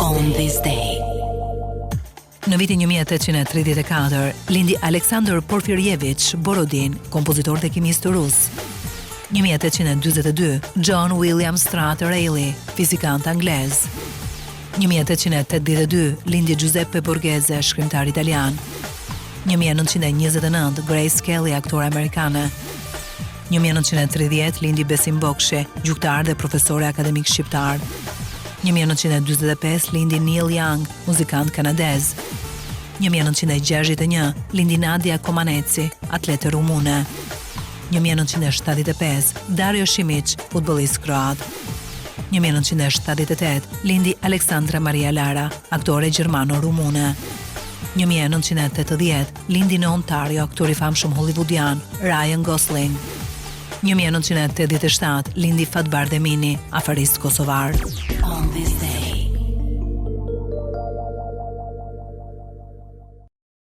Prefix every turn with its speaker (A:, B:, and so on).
A: On this day. Në vitin 1834, lindi Aleksandr Porfirjevich Borodin, kompozitor dhe kimist rus. 1842, John William Strutt Rayleigh, fizikant anglez. 1882, lindi Giuseppe Borghese, shkrimtar italian. 1929, Grace Kelly, aktore amerikane. 1930, lindi Besim Bokshi, gjyktar dhe profesore akademik shqiptar. 1945, lindi Neil Young, muzikant kanadez. 1961, lindi Nadia Comaneci, atlete rumune. 1975, Dario Simic, futbollist kroat. 1978, lindi Aleksandra Maria Lara, aktore gjermano-rumune. 1980, lindi në Ontario, aktor i famshëm hollywoodian, Ryan Gosling. 1987, lindi Fatbar Demini, afarist kosovar. On this day.